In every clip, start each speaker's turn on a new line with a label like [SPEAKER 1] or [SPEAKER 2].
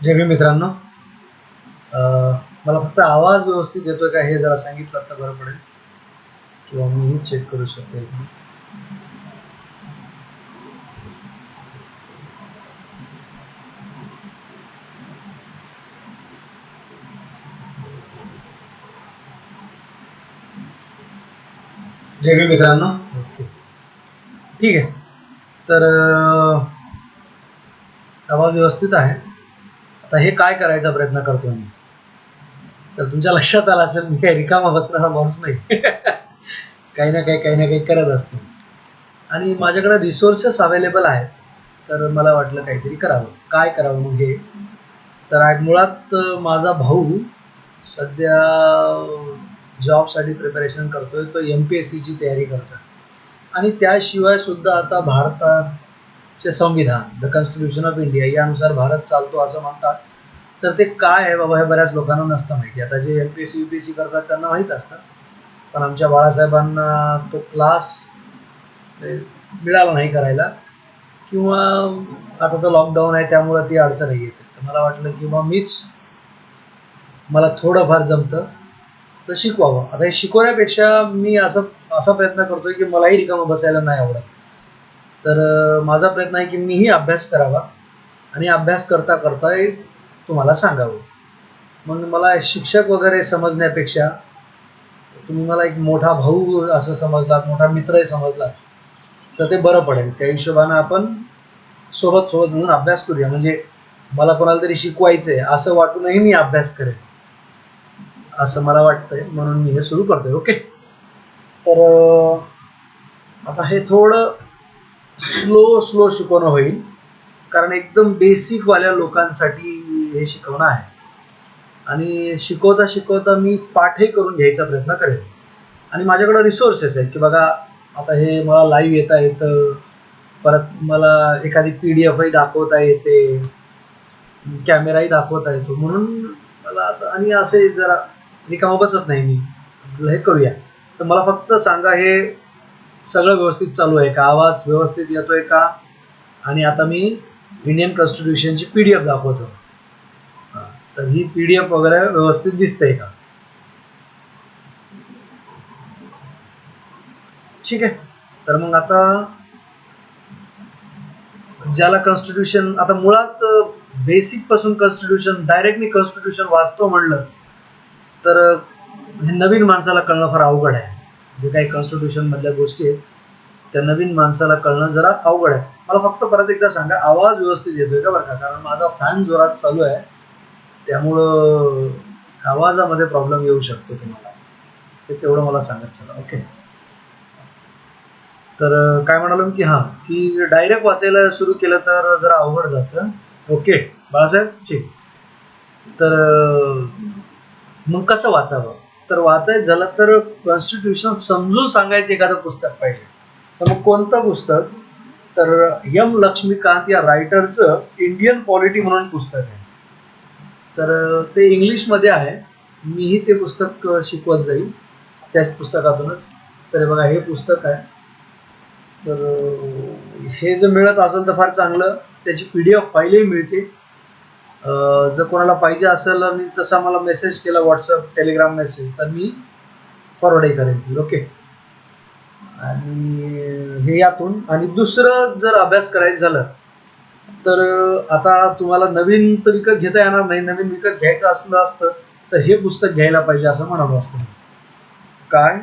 [SPEAKER 1] जय भीम मित्रांनो. मला फक्त आवाज व्यवस्थित येतोय का हे जरा सांगितलं तर बरं पडेल, किंवा मीही चेक करू शकते. जय भीम मित्रांनो. ओके, ठीक आहे. तर आवाज व्यवस्थित आहे. आता हे काय करायचा प्रयत्न करतोय मी, तर तुमच्या लक्षात आलं असेल मी काही रिकामा बसणारा माणूस नाही. काही ना काही करत असतो आणि माझ्याकडे रिसोर्सेस अवेलेबल आहेत. तर मला वाटलं काहीतरी करावं. काय करावं मग हे, तर मुळात माझा भाऊ सध्या जॉबसाठी प्रिपरेशन करतोय. तो MPSCची तयारी करतोय आणि त्याशिवाय सुद्धा आता भारताचे संविधान, द कॉन्स्टिट्यूशन ऑफ इंडिया, यानुसार भारत चालतो असं म्हणतात. तर ते काय आहे बाबा हे बऱ्याच लोकांना नसतं माहिती. आता जे MPSC UPSC करतात त्यांना माहीत असतं, पण आमच्या बाळासाहेबांना तो क्लास मिळाला नाही करायला, किंवा आता तर लॉकडाऊन आहे त्यामुळे ती अडचण येते. तर मला वाटलं की मला थोडंफार जमतं तर शिकवावं. आता हे शिकवण्यापेक्षा मी असा प्रयत्न करतोय की मलाही रिकामं बसायला नाही आवडत. तर माझा प्रयत्न आहे की मीही अभ्यास करावा आणि अभ्यास करता करता तुम्हाला सांगावं. मग मला शिक्षक वगैरे समजण्यापेक्षा तुम्ही मला एक मोठा भाऊ असं समजलात, मोठा मित्रही समजलात तर ते बरं पडेल. त्या हिशोबानं आपण सोबत म्हणून अभ्यास करूया. म्हणजे मला कोणाला तरी शिकवायचंय असं वाटूनही मी अभ्यास करेन असं मला वाटतंय, म्हणून मी हे सुरू करतोय. ओके, तर आता हे थोडं स्लो शिकवणं होईल, कारण एकदम बेसिक वाल्या लोकांसाठी हे शिकवणं आहे. आणि शिकवता मी पाठही करून घ्यायचा प्रयत्न करेन. आणि माझ्याकडे रिसोर्सेस आहेत की बघा, आता हे मला लाईव्ह येता येतं, परत मला एखादी PDF दाखवता येते, कॅमेराही दाखवता येतो. म्हणून मला आता आणि असे जरा रिकामा बसत नाही मी, हे करूया. तर मला फक्त सांगा हे सगळं व्यवस्थित चालू आहे का, आवाज व्यवस्थित येतोय का. आणि आता मी इंडियन कॉन्स्टिट्यूशनची PDF दाखवतो. तर ही PDF वगैरे व्यवस्थित दिसते का. ठीक आहे. तर मग आता ज्याला कॉन्स्टिट्यूशन, आता मुळात बेसिक पासून कॉन्स्टिट्यूशन डायरेक्ट मी कॉन्स्टिट्यूशन वाचतो म्हणलं तर हे नवीन माणसाला कळणं फार अवघड आहे. जे काही कॉन्स्टिट्यूशन मधल्या गोष्टी आहेत त्या नवीन माणसाला कळणं जरा अवघड आहे. मला फक्त परत एकदा सांगा आवाज व्यवस्थित येतोय का बरं का, कारण माझा फॅन जोरात चालू आहे त्यामुळं आवाजामध्ये प्रॉब्लेम येऊ शकतो तुम्हाला, ते तेवढं मला सांगत चला. ओके, तर काय म्हणालो की की डायरेक्ट वाचायला सुरू केलं तर जरा अवघड जातं. ओके बाळासाहेब, ठीक. तर मग कसं वाचावं, तर वाचायचं झालं तर कॉन्स्टिट्यूशन समजून सांगायचं एखादं पुस्तक पाहिजे. तर मग कोणतं पुस्तक, तर M लक्ष्मीकांत या रायटरचं इंडियन पॉलिटी म्हणून पुस्तक आहे. तर ते इंग्लिशमध्ये आहे. मीही ते पुस्तक शिकवत जाईल त्याच पुस्तकातूनच. तर बघा हे पुस्तक आहे. तर हे जर मिळत असेल तर फार चांगलं. त्याची PDF फाईलही मिळते. जर कोणाला पाहिजे असेल आणि तसा मला मेसेज केला व्हॉट्सअप टेलिग्राम मेसेज तर मी फॉरवर्डही करेन. ओके, आणि हे यातून. आणि दुसरं जर अभ्यास करायचं झालं तर आता तुम्हाला नवीन तर विकत घेता येणार नाही. नवीन विकत घ्यायचं असतं तर हे पुस्तक घ्यायला पाहिजे असं म्हणालो असतो. काय,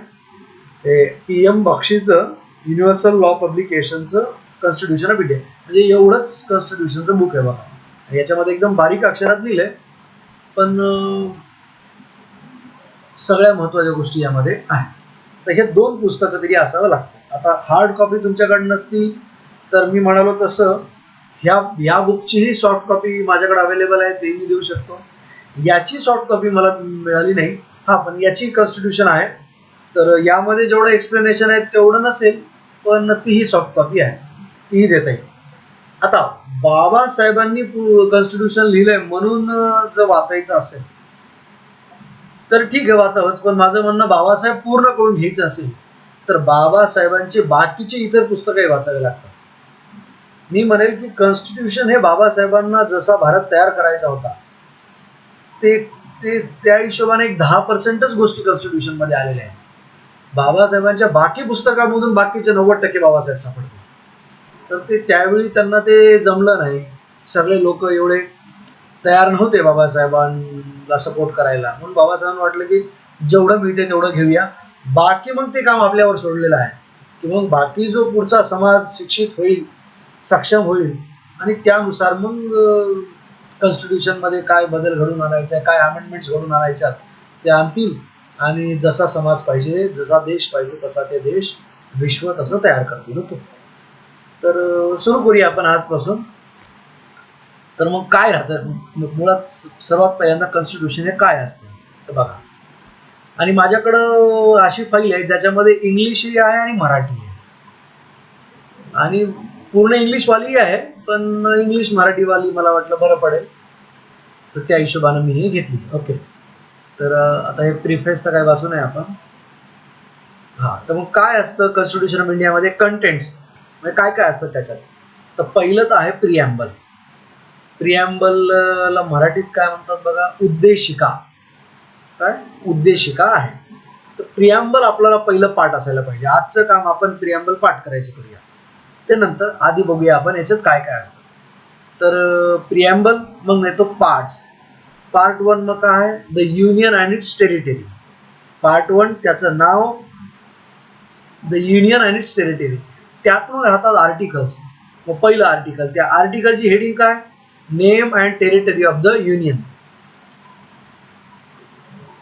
[SPEAKER 1] हे PM बक्षीचं युनिव्हर्सल लॉ पब्लिकेशनचं कॉन्स्टिट्यूशन ऑफ इंडिया, म्हणजे एवढंच कॉन्स्टिट्यूशनचं बुक आहे बघा. याच्यामध्ये एकदम बारीक अक्षरात लिहिलंय, पण सगळ्या महत्वाच्या गोष्टी यामध्ये आहेत. तर हे 2 पुस्तकं तरी असावं लागतं. आता हार्ड कॉपी तुमच्याकडे नसतील तर मी म्हणालो तसं या बुकचीही सॉफ्ट कॉपी माझ्याकडे अवेलेबल आहे, ते मी देऊ शकतो. याची सॉफ्ट कॉपी मला मिळाली नाही, पण याची कॉन्स्टिट्यूशन आहे. तर यामध्ये जेवढं एक्सप्लेनेशन आहे तेवढं नसेल, पण तीही सॉफ्ट कॉपी आहे, तीही देता येईल. आता बाबासाहेबांनी कॉन्स्टिट्यूशन लिहिलंय म्हणून जर वाचायचं असेल तर ठीक आहे, वाचावंच. पण माझं म्हणणं बाबासाहेब पूर्ण करून घ्यायचं असेल तर बाबासाहेबांची बाकीची इतर पुस्तकही वाचावी लागतात. मी म्हणेल की कॉन्स्टिट्यूशन हे बाबासाहेबांना जसा भारत तयार करायचा होता ते ते त्या हिशोबाने एक 10%च गोष्टी कॉन्स्टिट्यूशन मध्ये आलेल्या आहेत. बाबासाहेबांच्या बाकी पुस्तकामधून बाकीचे 90% बाबासाहेब सापडले. तर ते त्यावेळी त्यांना ते जमलं नाही. सगळे लोक एवढे तयार नव्हते बाबासाहेबांना सपोर्ट करायला. म्हणून बाबासाहेबांना वाटलं की जेवढं मिळते तेवढं घेऊया, बाकी मग ते काम आपल्यावर सोडलेलं आहे. की मग बाकी जो पुढचा समाज शिक्षित होईल, सक्षम होईल आणि त्यानुसार मग कॉन्स्टिट्यूशन मध्ये काय बदल घडून आणायचे, काय अमेंडमेंट्स घडून आणायच्यात ते आणतील आणि जसा समाज पाहिजे, जसा देश पाहिजे तसा ते देश विश्व तसं तयार करतील. ओके, तर सुरू करूया आपण आजपासून. तर मग काय राहतं मुळात, सर्वात पहिल्यांदा कॉन्स्टिट्यूशन हे काय असतं तर बघा. आणि माझ्याकडं अशी फाईल आहे ज्याच्यामध्ये इंग्लिशही आहे आणि मराठी आहे, आणि पूर्ण इंग्लिशवाली आहे, पण इंग्लिश मराठीवाली मला वाटलं बरं पडेल, तर त्या हिशोबानं मी ही घेतली. ओके, तर आता हे प्रिफेस तर काय वाचू नये आपण. हा, तर मग काय असतं कॉन्स्टिट्यूशन ऑफ इंडियामध्ये कंटेंट्स म्हणजे काय काय असतं त्याच्यात. तर पहिलं तर आहे प्रिॲम्बल. प्रिॲम्बलला मराठीत काय म्हणतात बघा, उद्देशिका. काय उद्देशिका आहे. तर प्रिॲम्बल आपल्याला पहिलं पाठ असायला पाहिजे. आजचं काम आपण प्रिॲम्बल पाठ करायचं करूया, ते नंतर आधी बघूया आपण याच्यात काय काय असतं. तर प्रिॲम्बल मग येतो पार्ट्स. पार्ट 1 मग काय आहे, the union and its territory. Part 1 त्याचं नाव, the union and its territory. त्यात मग राहतात आर्टिकल्स. मग पहिलं आर्टिकल, त्या आर्टिकलची हेडिंग काय, name and territory of the union.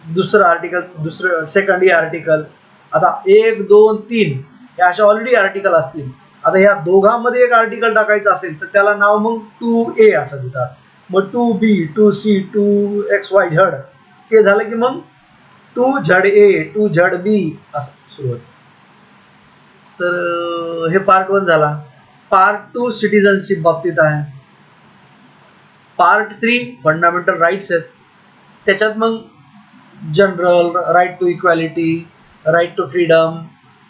[SPEAKER 1] दुसरं आर्टिकल, दुसरं सेकंड आर्टिकल. आता 1, 2, 3 हे अशा ऑलरेडी आर्टिकल असतील. आता ह्या दोघांमध्ये एक आर्टिकल टाकायचं असेल तर त्याला नाव मग 2A असं देतात. मग 2B, 2C, 2XYZ ते झालं की मग 2ZA, 2ZB असं सुरू होतं. तर हे पार्ट 1 झाला. पार्ट 2 सिटिझनशिप बाबतीत आहे. पार्ट 3 फंडामेंटल राईट्स आहेत. त्याच्यात मग general right to equality, right to freedom,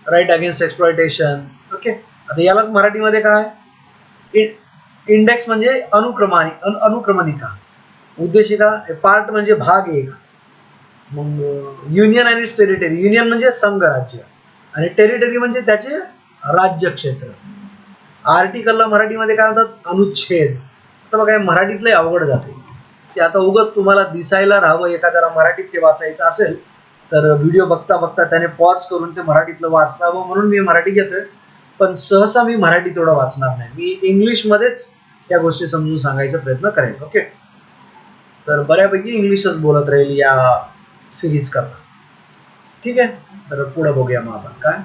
[SPEAKER 1] right against exploitation. Okay, आता यालाच मराठीमध्ये काय, इंडेक्स म्हणजे अनुक्रमणिका. उद्देशिका पार्ट म्हणजे भाग 1. मग युनियन आणि टेरिटरी. युनियन म्हणजे संघ राज्य आणि टेरिटरी म्हणजे त्याचे राज्य क्षेत्र. आर्टिकलला मराठीमध्ये काय म्हणतात, अनुच्छेद. आता बघा मराठीतले अवघड जाते ते. आता उगत तुम्हाला दिसायला राहावं, एखाद्याला मराठीत ते वाचायचं असेल तर व्हिडिओ बघता बघता त्याने पॉज करून ते मराठीतलं वाचावं म्हणून मी मराठी घेतोय. पण सहसा मी मराठी तेवढं वाचणार नाही, मी इंग्लिशमध्येच त्या गोष्टी समजून सांगायचा प्रयत्न करेन. ओके, तर बऱ्यापैकी इंग्लिशच बोलत राहील या सिरीज करता. ठीक आहे, तर पुढे बघूया मग आपण काय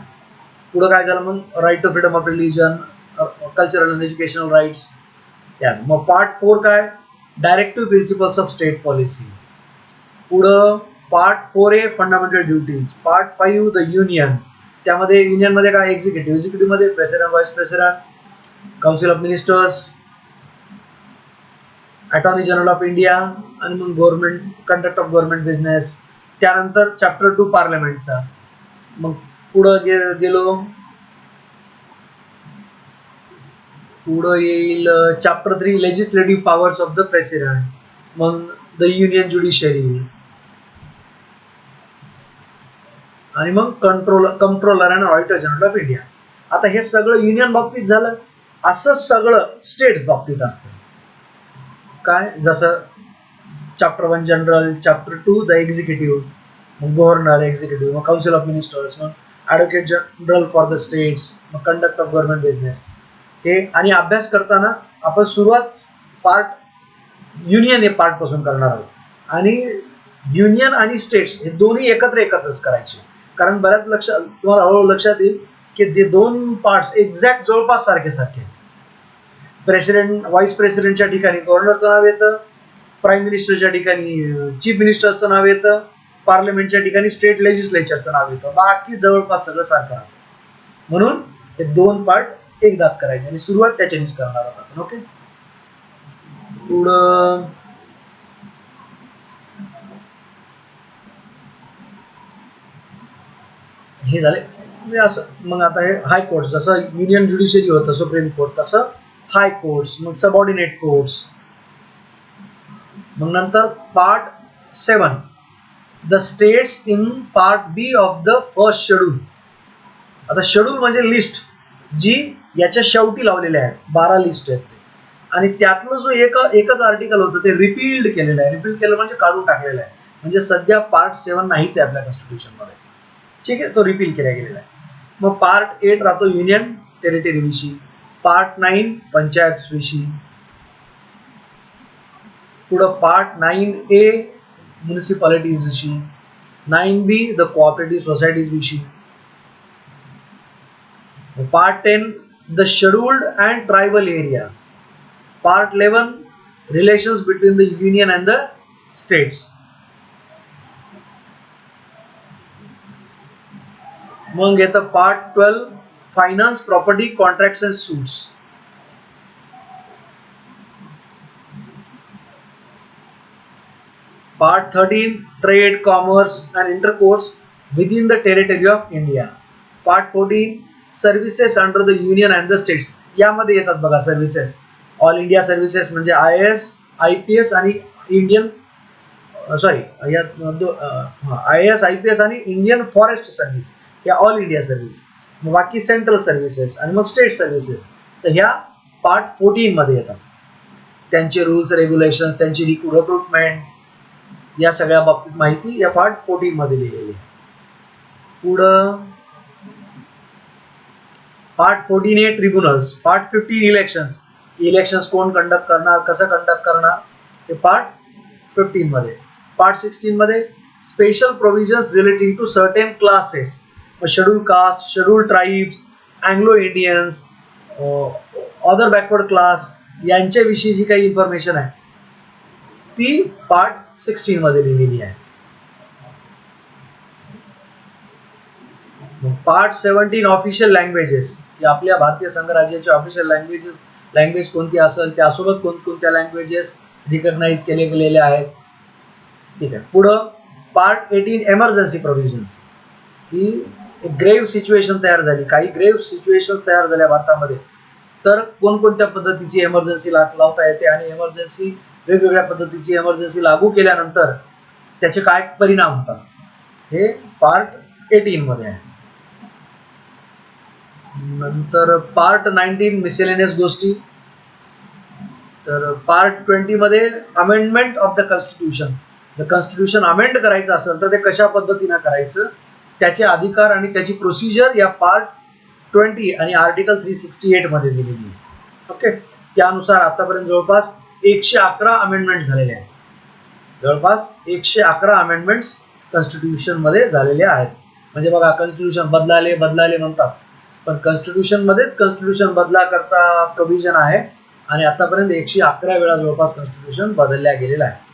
[SPEAKER 1] पुढं काय झालं. मग right to freedom of religion, cultural and educational rights. मग पार्ट 4 काय, directive principles of state policy. पुढं part 4A fundamental duties. Part 5 the union. त्यामध्ये युनियन मध्ये काय, एक्झिक्युटिव्ह. एक्झिक्युटिव्ह मध्ये president, vice president, council of ministers, attorney general of India आणि मग government, conduct of government business. त्यानंतर chapter 2 पार्लमेंटचा. मग पुढं गेलो, पुढं येईल chapter 3 legislative powers of the president. मग द युनियन ज्युडिशरी आणि मग controller and auditor general of India. आता हे सगळं युनियन बाबतीत झालं. असं सगळं स्टेट बाबतीत असतं. काय, जसं chapter 1 general, chapter 2 the executive, मग गव्हर्नर एक्झिक्युटिव्ह, मग काउन्सिल ऑफ मिनिस्टर्स, मग advocate general for the states, मग कंडक्ट ऑफ गव्हर्नमेंट बिझनेस. हे आणि अभ्यास करताना आपण सुरुवात पार्ट युनियन हे पार्ट पासून करणार आहोत. आणि युनियन आणि स्टेट्स हे दोन्ही एकत्रच करायचे, कारण बऱ्याच तुम्हाला हळूहळू लक्षात येईल की ते दोन पार्ट्स एक्झॅक्ट जवळपास सारखे सारखे. प्रेसिडेंट, व्हाईस प्रेसिडेंटच्या ठिकाणी गव्हर्नरचं नाव येतं, प्राईम मिनिस्टरच्या ठिकाणी चीफ मिनिस्टरचं नाव येतं, पार्लमेंटच्या ठिकाणी स्टेट लेजिस्लेचरचं नाव येतं. बाकी जवळपास सगळं सारखं राहतं. म्हणून हे दोन पार्ट एकदाच करायचे आणि सुरुवात त्याच्यानेच करणार आहोत आपण. ओके, पुढं हे झाले म्हणजे असं. मग आता हे हायकोर्ट, जसं युनियन ज्युडिशरी होतं सुप्रीम कोर्ट, तसं हाय कोर्ट्स, मग सबऑर्डिनेट कोर्ट्स. मग नंतर part 7 the states in part B of the first schedule. आता शेड्यूल म्हणजे लिस्ट जी याच्या शेवटी लावलेल्या आहेत, 12 लिस्ट आहेत आणि त्यातलं जो एकच आर्टिकल होतं ते रिपील्ड केलेलं आहे. रिपील केलं म्हणजे काढून टाकलेलं आहे. म्हणजे सध्या पार्ट 7 नाहीच आहे आपल्या कॉन्स्टिट्यूशन मध्ये. ठीक आहे, तो रिपील केला गेलेला आहे. मग पार्ट 8 राहतो युनियन टेरिटरी विषयी, पार्ट 9 पंचायत विषयी, पुढं पार्ट 9A म्युनिसिपालिटीज विषयी, 9B द कोऑपरेटिव्ह सोसायटीज विषयी, part 10 the scheduled and tribal areas, part 11 relations between the union and the states. मग येतं part 12 finance, property, contracts and suits. Part 13 trade, commerce and intercourse within the territory of India. Part 14 services under the union and the states. यामध्ये येतात बघा services, all India services म्हणजे IAS, IPS आणि Indian IAS, IPS आणि Indian forest service या all India service. बाकी central services आणि मग स्टेट सर्व्हिसेस तर ह्या पार्ट 14 मध्ये येतात. त्यांचे रूल्स, रेग्युलेशन, त्यांची रिक्रुटमेंट या सगळ्या बाबतीत माहिती या पार्ट 14 मध्ये लिहिलेली आहे. पुढं part 14A tribunals, part 15 elections, elections कोण कंडक्ट करणार, कसं कंडक्ट करणार, हे पार्ट 15 मध्ये. पार्ट 16 मध्ये special provisions relating to certain classes, schedule caste, schedule tribes, Anglo Indians, other backward class यांच्याविषयी जी काही इन्फॉर्मेशन आहे ती पार्ट 16 मध्ये लिहिलेली आहे. पार्ट 17 ऑफिशियल लँग्वेजेस, आपल्या भारतीय संघराज्याची ऑफिशियल लँग्वेज कोणती असेल, त्यासोबत कोणकोणत्या लँग्वेजेस रिकग्नाइज केले गेलेले आहेत. ठीक आहे. पुढं पार्ट 18 एमर्जन्सी प्रोव्हिजन्स, की ग्रेव्ह सिच्युएशन तयार झाली, काही ग्रेव्ह सिच्युएशन्स तयार झाल्या भारतामध्ये, तर कोणकोणत्या पद्धतीची एमर्जन्सी लावता येते आणि एमर्जन्सी वेगवेगळ्या पद्धतीची एमर्जन्सी लागू केल्यानंतर त्याचे काय परिणाम होतात, हे पार्ट 18 मध्ये आहे. नंतर पार्ट 19 मिसेलेनियस गोष्टी. तर पार्ट 20 मध्ये अमेंडमेंट ऑफ द कॉन्स्टिट्यूशन, जर कॉन्स्टिट्यूशन अमेंड करायचं असेल तर ते कशा पद्धतीने करायचं, त्याचे अधिकार आणि त्याची प्रोसिजर या पार्ट 20 आणि आर्टिकल 368 मध्ये दिलेली आहे. ओके. त्यानुसार आतापर्यंत जवळपास 111 अमेंडमेंट झालेले आहेत. जवळपास 111 अमेंडमेंट्स कॉन्स्टिट्यूशन मध्ये झालेले आहेत. म्हणजे बघा, कॉन्स्टिट्यूशन बदलाले म्हणतात, पण कॉन्स्टिट्यूशन मध्येच कॉन्स्टिट्यूशन बदला करता प्रोव्हिजन आहे आणि आतापर्यंत 111 वेळा जवळपास कॉन्स्टिट्यूशन बदलल्या गेलेलं आहे.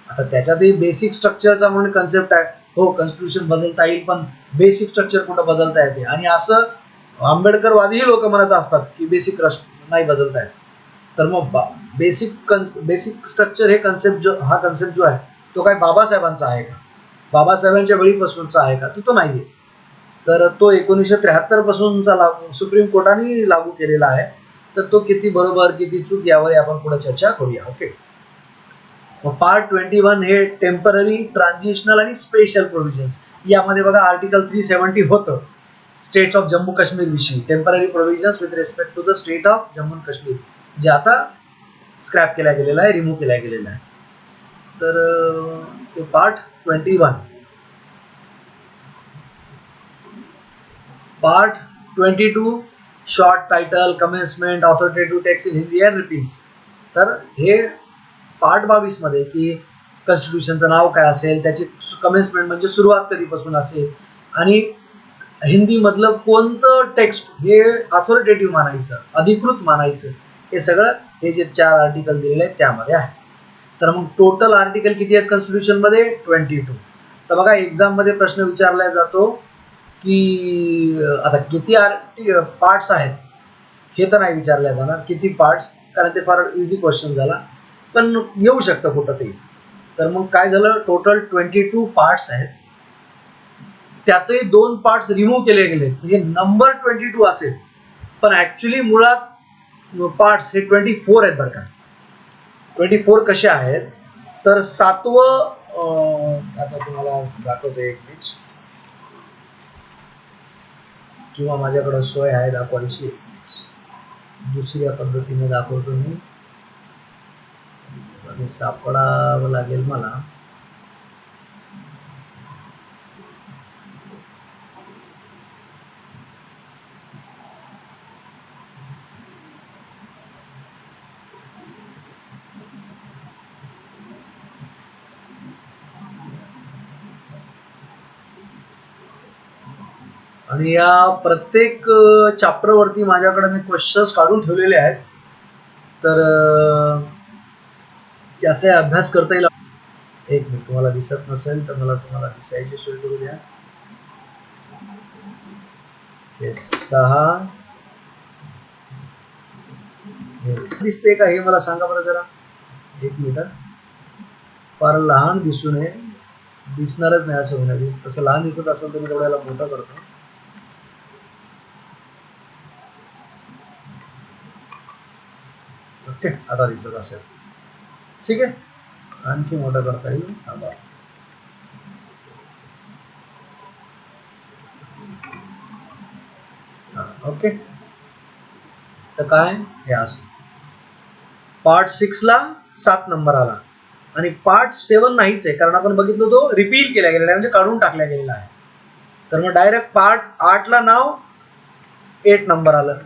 [SPEAKER 1] आता त्याच्यातही बेसिक स्ट्रक्चरचा म्हणून कन्सेप्ट आहे. हो, कॉन्स्टिट्यूशन बदलता येईल, पण बेसिक स्ट्रक्चर कुठं बदलता येते, आणि असं आंबेडकरवादीही लोक म्हणत असतात की बेसिक नाही बदलता येत. तर मग बेसिक स्ट्रक्चर हे कन्सेप्ट जो आहे तो काय बाबासाहेबांचा आहे का, बाबासाहेबांच्या वेळीपासूनचा आहे का, तो नाहीये. तर तो 1973 पासूनचा सुप्रीम कोर्टाने लागू केलेला आहे. तर तो किती बरोबर किती चूक यावर आपण पुढे चर्चा करूया. ओके. पार्ट 21 हे टेम्पररी, ट्रान्झिशनल आणि स्पेशल प्रोव्हिजन्स. यामध्ये बघा आर्टिकल 370 होतं स्टेट्स ऑफ जम्मू काश्मीर विषयी, temporary provisions with respect to the state of Jammu and Kashmir, जे आता स्क्रॅप केला गेलेला आहे, रिमूव्ह केला गेलेला आहे. तर part 21. Part 22 short title, commencement, authoritative text in Hindi and repeals. तर हे पार्ट 22 मध्ये की कॉन्स्टिट्यूशनचं नाव काय असेल, त्याची कमेन्समेंट म्हणजे सुरुवात कधीपासून असेल, आणि हिंदी मधलं कोणतं टेक्स्ट हे ऑथॉरिटेटिव्ह मानायचं, अधिकृत मानायचं, हे सगळं हे जे 4 आर्टिकल दिलेले आहेत त्यामध्ये आहे. तर मग टोटल आर्टिकल किती आहेत कॉन्स्टिट्यूशन मध्ये? 22. तर बघा, एक्झाम मध्ये प्रश्न विचारला जातो की आता किती पार्ट्स आहेत हे तर नाही विचारल्या जाणार, किती पार्ट्स, कारण ते फार इझी क्वेश्चन झाला, पण येऊ शकतं कुठं ते. तर मग काय झालं, टोटल 22 पार्ट्स आहेत, त्यातही 2 पार्ट्स रिमूव्ह केले गेले, म्हणजे नंबर 22 असेल, पण ऍक्च्युली मुळात पार्ट्स हे 24 आहेत बरं का. 24 कसे आहेत तर 7वं आता तुम्हाला दाखवतो एक मिनिट, किंवा माझ्याकडे सोय आहे दाखवायची, दुसऱ्या पद्धतीने दाखवतो मी, आणि सापडावं लागेल मला. आणि या प्रत्येक चॅप्टर वरती माझ्याकडे मी क्वेश्चन्स काढून ठेवलेले आहेत, तर त्याचा अभ्यास करता येईल. एक मिनिट, तुम्हाला दिसत नसेल तर मला तुम्हाला दिसायची सोय करू द्या. 6 दिसते का हे मला सांगा बरं जरा. एक मिनिट, फार लहान दिसू नये, दिसणारच नाही असं होणार. तसं लहान दिसत असेल तर मी तेवढ्याला मोठं करतो. ओके, आता दिसत असेल. ठीक आहे, आणखी मोठं करता येईल. ओके, तर काय हे असं पार्ट 6 ला 7 नंबर आला, आणि पार्ट 7 नाहीच आहे, कारण आपण बघितलं तो रिपील केला गेलेला आहे, म्हणजे काढून टाकला गेलेला आहे. तर मग डायरेक्ट पार्ट 8 ला नाव 8 नंबर आलं,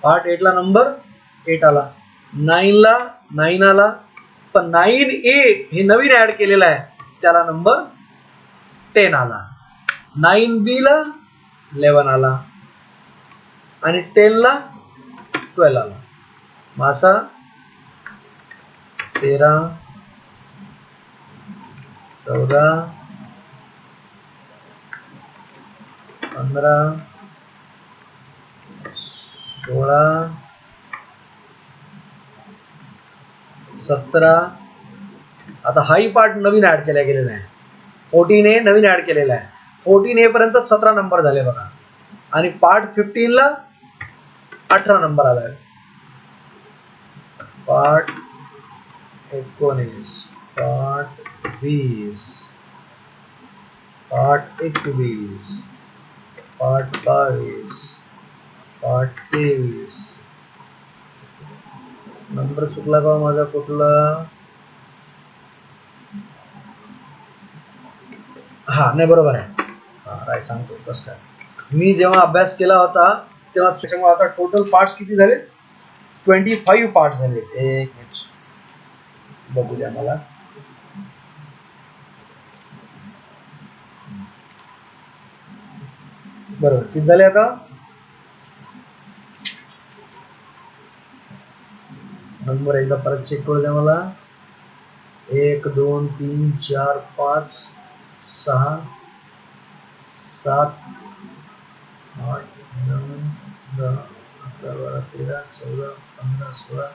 [SPEAKER 1] पार्ट 8 ला नंबर 8 आला, 9 ला 9 आला, पण 9A हे नवीन ऍड केलेलं आहे, त्याला नंबर 10 आला. 9B ला 11 आला, आणि 10 ला 12 आला. मासा 13, 14, 15, 16, 17. आता हाही पार्ट नवीन ऍड केला गेलेला आहे. 14A नवीन ऍड केलेला आहे. 14A पर्यंत 17 नंबर झाले बघा, आणि पार्ट 15 ला 18 नंबर आलाय. Part 19, part 20, part 21, part 22, part 23. Number चुकला का माझा कुठला? हा, नाही बरोबर आहे. हा, काय सांगतो बस काय, मी जेव्हा अभ्यास केला होता तेव्हा त्याच्यामुळे आता टोटल पार्ट्स किती झाले? 25 पार्ट्स झाले. एक मिनिट बघू द्या मला. बरोबर, किती झाले आता? नंबर एकदा परत चेक करू द्या मला. 1 2 3 4 5 6 7 8 9 10 11 12 13 14 15 16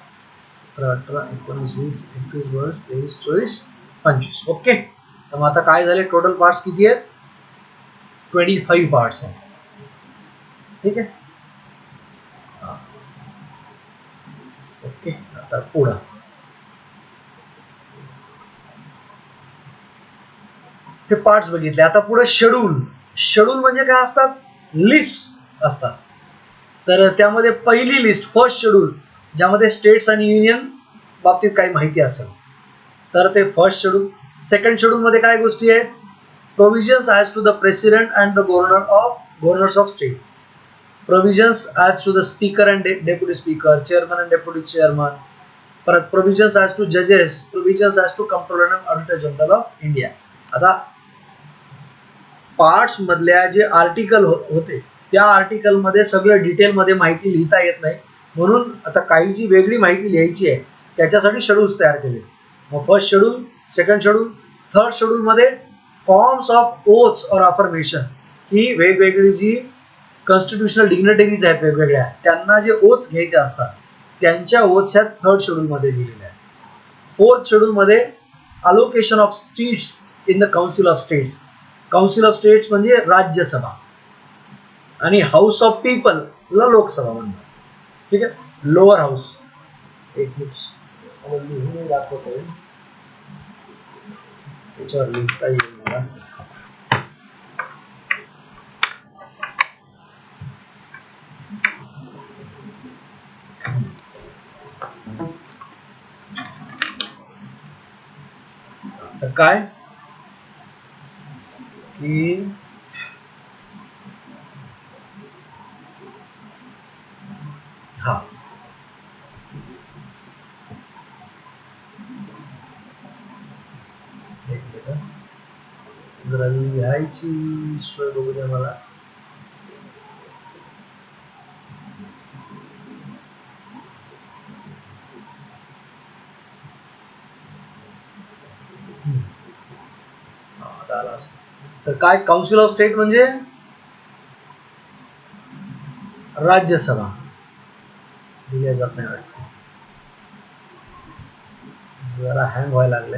[SPEAKER 1] 17 18 19 20 21 22 23 24 25. ओके, तर मग आता काय झाले? टोटल पार्ट्स किती आहेत? 25 पार्ट्स आहेत. ठीक आहे. ओके, आता पुढं हे पार्ट्स बघितले. आता पुढे शेड्यूल. शेड्यूल म्हणजे काय असतात? लिस्ट असतात. तर त्यामध्ये पहिली लिस्ट, फर्स्ट शेड्यूल, ज्यामध्ये स्टेट्स आणि युनियन बाबतीत काही माहिती असेल तर ते फर्स्ट शेड्यूल. सेकंड शेड्यूल मध्ये काय गोष्टी आहेत? Provisions as to the president and the governors of state, provisions as to the speaker and deputy speaker, chairman and deputy chairman. परत प्रोव्हिजन्स ॲज टू जजेस, provisions as to controller and auditor general of India. आता parts मधल्या जे article होते त्या article मध्ये सगळं detail मध्ये माहिती लिहिता येत नाही, म्हणून आता काही जी वेगळी माहिती लिहायची आहे त्याच्यासाठी शेड्यूल्स तयार केले. मग first schedule, second schedule, third schedule मध्ये फॉर्म्स ऑफ ओथ्स और अफर्मेशन, ही वेगवेगळी जी कॉन्स्टिट्यूशनल डिग्निटरीज आहेत वेगवेगळ्या, त्यांना जे ओथ्स घ्यायचे असतात त्यांच्या ओथ्स ह्या थर्ड शेड्यूल मध्ये दिलेल्या आहेत. फोर्थ शेड्यूल मध्ये allocation of seats in the council of states. Council of states म्हणजे राज्यसभा, आणि हाऊस ऑफ पीपल ला लोकसभा म्हणतात. ठीक आहे. लोअर हाऊस, एक मिनिट लिहून दाखवतोय, त्याच्यावर लिहिता येईल मला. तर काय की हा जरा लिहायची सोय बघू द्या मला. तर काय काउन्सिल ऑफ स्टेट म्हणजे राज्यसभा. दिल्या जात नाही, जरा हँग व्हायला लागले.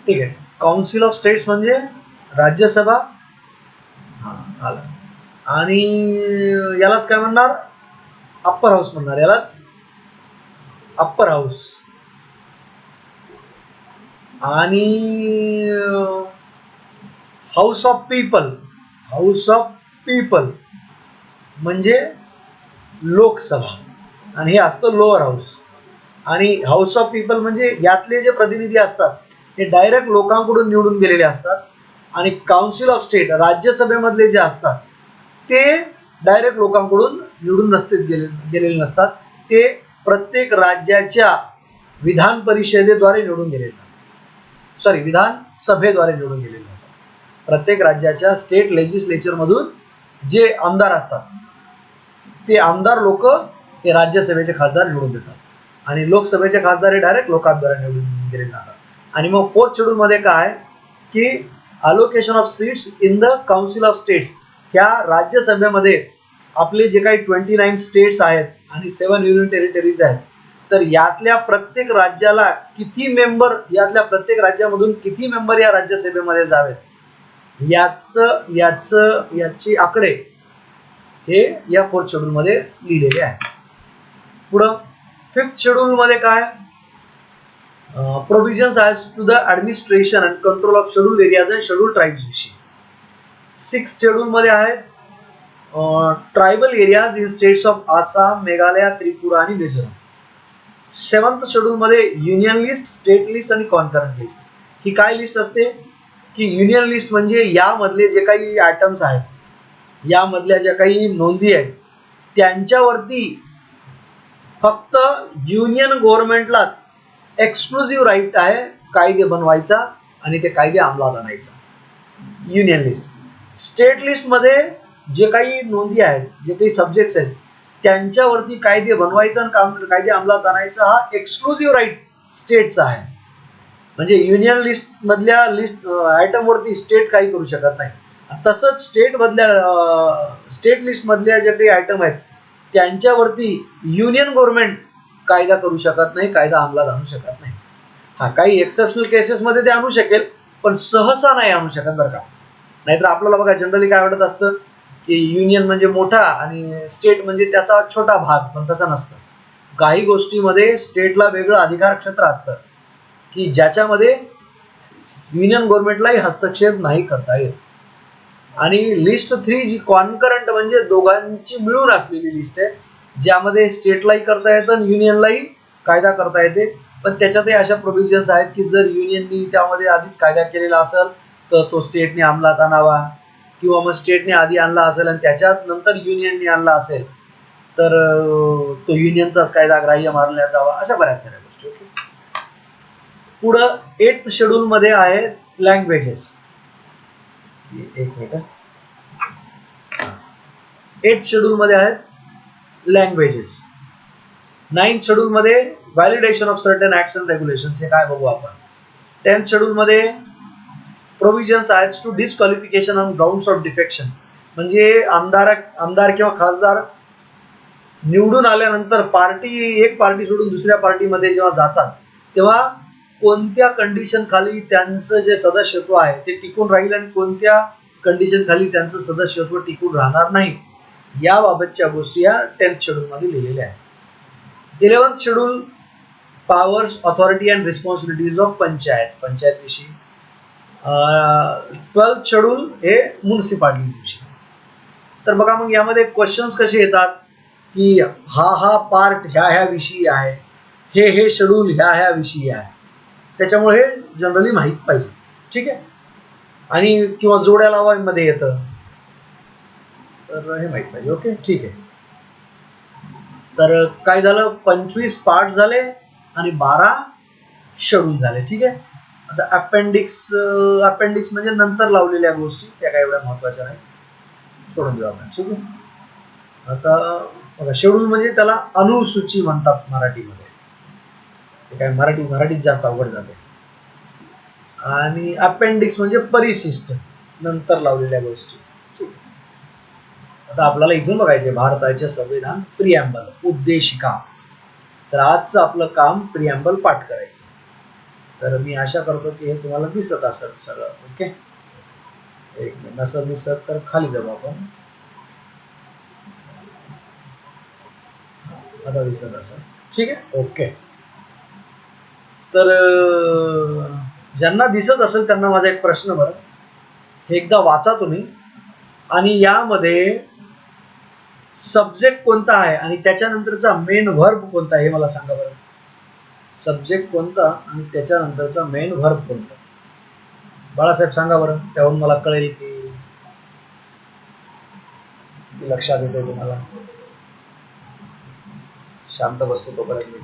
[SPEAKER 1] ठीक आहे, काउन्सिल ऑफ स्टेट्स म्हणजे राज्यसभा. आलं. आणि यालाच काय म्हणणार, अप्पर हाऊस म्हणणार, यालाच अप्पर हाऊस. आणि house of people, house of people म्हणजे लोकसभा, आणि हे असतं लोअर हाऊस. आणि हाऊस ऑफ पीपल म्हणजे यातले जे प्रतिनिधी असतात हे डायरेक्ट लोकांकडून निवडून गेलेले असतात. आणि काउन्सिल ऑफ स्टेट राज्यसभेमधले जे असतात ते डायरेक्ट लोकांकडून निवडून गेलेले नसतात, ते प्रत्येक राज्याच्या विधान परिषदेद्वारे निवडून गेलेले, सॉरी विधानसभेद्वारे निवडून गेलेले असतात. प्रत्येक राज्याच्या स्टेट लेजिस्लेचर मधून जे आमदार असतात ते आमदार लोक हे राज्यसभेचे खासदार निवडून देतात, आणि लोकसभेचे खासदार हे डायरेक्ट लोकांद्वारे निवडून गेलेले जातात. आणि मग फोर्थ शेड्यूल मध्ये काय की allocation of seats in the council of states. ह्या राज्यसभेमध्ये आपले जे काही 29 स्टेट्स आहेत आणि 7 युनियन टेरिटरीज आहेत, तर यातल्या प्रत्येक राज्याला किती मेंबर, यातल्या प्रत्येक राज्यामधून किती मेंबर या राज्यसभेमध्ये जावेत, याची आकडे हे या फोर्थ शेड्यूल मध्ये लिहिलेले आहे. पुढं फिफ्थ शेड्यूल मध्ये काय, provisions as to the administration and control of schedule areas and schedule tribes विषयी. सिक्स्थ शेड्यूल मध्ये आहेत tribal areas in states of Assam, Meghalaya, Tripura आणि मिझोरम. सेवन्थ शेड्यूल मध्ये युनियन लिस्ट, स्टेट लिस्ट आणि कॉन्करंट लिस्ट. ही काय लिस्ट असते की युनियन लिस्ट म्हणजे यामधले जे काही आयटम्स आहेत, यामधल्या ज्या काही नोंदी आहेत त्यांच्यावरती फक्त युनियन गव्हर्नमेंटलाच एक्सक्लुझिव्ह राईट आहे कायदे बनवायचा आणि ते कायदे अंमलात आणायचा, युनियन लिस्ट. स्टेट लिस्ट मध्ये जे काही नोंदी आहेत, जे काही सब्जेक्ट्स आहेत त्यांच्यावरती कायदे बनवायचा आणि कायदे अंमलात आणायचा हा एक्सक्लुझिव्ह राईट स्टेटचा आहे. म्हणजे युनियन लिस्ट मधल्या लिस्ट आयटम वरती स्टेट काही करू शकत नाही. तसंच स्टेट लिस्ट मधल्या जे काही आयटम आहेत त्यांच्यावरती युनियन गव्हर्नमेंट कायदा करू शकत नाही, कायदा अंमलात आणू शकत नाही. हा काही एक्सेप्शनल केसेस मध्ये ते आणू शकेल, पण सहसा नाही आणू शकत बरं का. नाहीतर आपल्याला बघा जनरली काय वाटत असतं की युनियन म्हणजे मोठा आणि स्टेट म्हणजे त्याचा छोटा भाग, पण तसं नसतं. काही गोष्टीमध्ये स्टेटला वेगळं अधिकार क्षेत्र असतं की ज्याच्यामध्ये युनियन गव्हर्नमेंटलाही हस्तक्षेप नाही करता येत. आणि लिस्ट 3 जी कॉन्करंट म्हणजे दोघांची मिळून असलेली लिस्ट आहे, ज्यामध्ये स्टेटलाही करता येतं आणि युनियनलाही कायदा करता येते. पण त्याच्यातही अशा प्रोव्हिजन्स आहेत की जर युनियननी त्यामध्ये आधीच कायदा केलेला असेल तर तो स्टेटने अंमलात आणावा, किंवा मग स्टेटने आधी आणला असेल आणि त्याच्यात नंतर युनियनने आणला असेल तर तो युनियनचाच कायदा ग्राह्य मानला जावा, अशा बऱ्याच साऱ्या गोष्टी. ओके. पुढं 8th शेड्यूल मध्ये आहे लँग्वेजेस. एक मिनिट. 8th शेड्यूल मध्ये आहेत लँग्वेजेस. 9th शेड्यूल मध्ये validation of certain acts and regulations, हे काय बघू आपण. 10th शेड्यूल मध्ये प्रोव्हिजन्स आहेत to disqualification on grounds of defection. म्हणजे आमदार किंवा खासदार निवडून आल्यानंतर एक पार्टी सोडून दुसऱ्या पार्टीमध्ये जेव्हा जातात तेव्हा कोणत्या कंडिशन खाली त्यांचं जे सदस्यत्व आहे ते टिकून राहील आणि कोणत्या कंडिशन खाली त्यांचं सदस्यत्व टिकून राहणार नाही, याबाबतच्या गोष्टी या 10th शेड्यूल मध्ये लिहिलेल्या आहेत. 11th schedule powers, authority and responsibilities of panchayat विषयी. 12th शेड्यूल हे म्युनिसिपालिटी विषयी. तर बघा मग यामध्ये क्वेश्चन्स कसे येतात की हा पार्ट ह्या विषयी आहे, हे शेड्यूल ह्या विषयी आहे, त्याच्यामुळे हे जनरली माहित पाहिजे. ठीक आहे. आणि किंवा जोड्या लावामध्ये येतं तर हे माहित पाहिजे. ओके ठीक आहे. तर काय झालं, 25 पार्ट झाले आणि 12 शेड्यूल झाले. ठीक आहे. आता अपेंडिक्स म्हणजे नंतर लावलेल्या गोष्टी, त्या काय एवढ्या महत्वाच्या नाही, सोडून देऊ आपण. ठीक आहे. आता बघा शेड्यूल म्हणजे त्याला अनुसूची म्हणतात मराठीमध्ये. ते काय मराठीत जास्त अवघड जाते. आणि अपेंडिक्स म्हणजे परिशिष्ट, नंतर लावलेल्या गोष्टी. ठीक आहे. आता आपल्याला इथून बघायचे भारताचे संविधान प्रिॲम्बल, उद्देशिका. तर आजचं आपलं काम प्रिॲम्बल पाठ करायचं. तर मी आशा करतो की हे तुम्हाला दिसत असेल सगळं. ओके एक मिनिट, असं दिसत तर खाली जाऊ आपण. आता दिसत असेल. ठीक आहे. ओके. तर ज्यांना दिसत असेल त्यांना माझा एक प्रश्न, बरं हे एकदा वाचा तुम्ही आणि यामध्ये सब्जेक्ट कोणता आहे आणि त्याच्यानंतरचा मेन व्हर्ब कोणता आहे हे मला सांगा बरं. सब्जेक्ट कोणता आणि त्याच्यानंतरचा मेन व्हर्ब कोणता, बाळासाहेब सांगा बरं, त्याहून मला कळेल की लक्षात येते तुम्हाला. शांत बसतो तोपर्यंत मी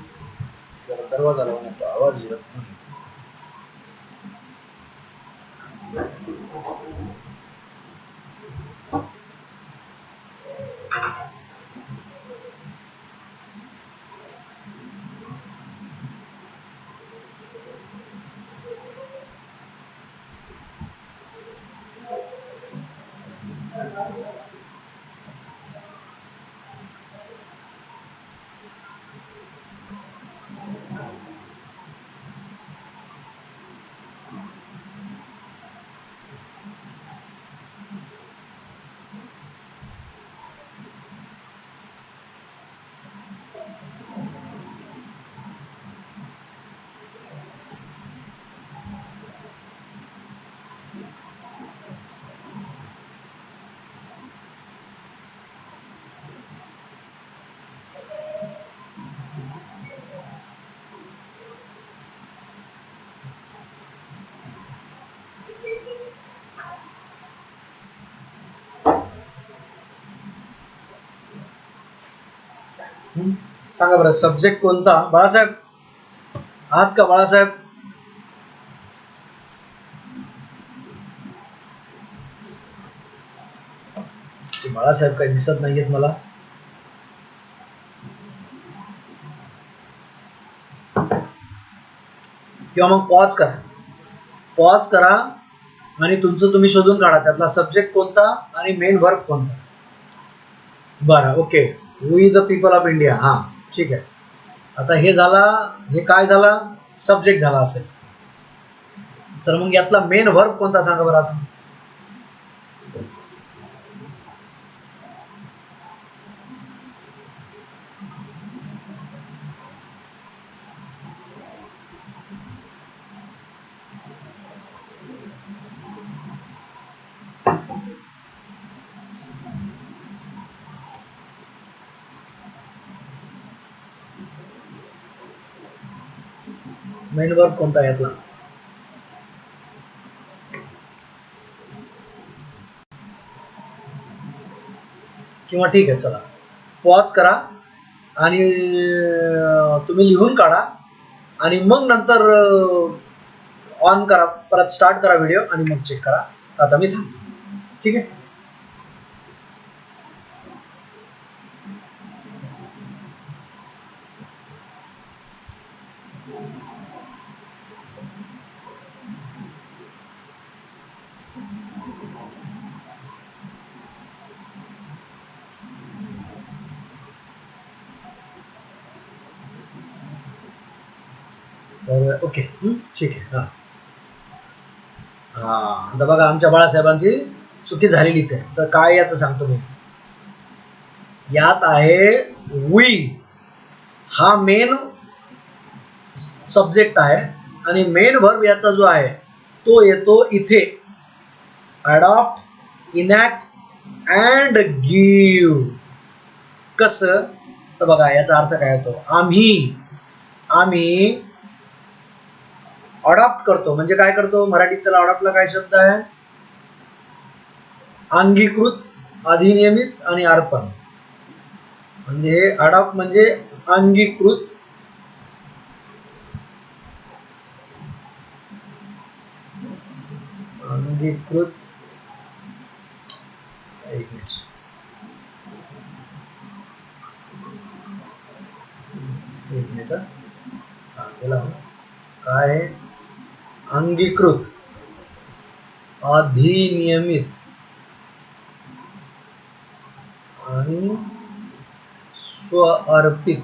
[SPEAKER 1] जरा दरवाजा लावून येतो, आवाज येत नाही. सांगा बरं सब्जेक्ट कोणता. बाळासाहेब आहात का बाळासाहेब? बाळासाहेब काही दिसत नाहीयेत मला. किंवा मग पॉज करा आणि तुमचं तुम्ही शोधून काढा त्यातला सब्जेक्ट कोणता आणि मेन वर्ब कोणता. बरं okay, we the people of India. हा ठीक आहे. आता हे झाला, हे काय झाला, सब्जेक्ट झाला असेल. तर मग यातला मेन वर्ब कोणता सांगा बरं आता. मेन वर्ब कोणता यातला. किंवा ठीक आहे चला पॉज करा आणि तुम्ही लिहून काढा आणि मग नंतर ऑन करा, परत स्टार्ट करा व्हिडिओ आणि मग चेक करा. आता मी सांगतो. ठीक आहे. ओके ठीक आहे. हा आता बघा आमच्या बाळासाहेबांची चुकी झालेलीच आहे. तर काय याचं सांगतो मी. यात आहे वी हा मेन सब्जेक्ट आहे आणि मेन वर्ब याचा जो आहे तो येतो इथे अडॉप्ट, इनॅक्ट अँड गिव्ह. कसं तर बघा याचा अर्थ काय होतो. आम्ही अडॉप्ट करतो म्हणजे काय करतो मराठीत त्याला अडॉप्टला काय शब्द आहे अंगीकृत, अधिनियमित आणि अर्पण. म्हणजे अडॉप्ट म्हणजे अंगीकृत, एक मिनिट काय आहे अंगीकृत, अधिनियमित आणि स्वअर्पित.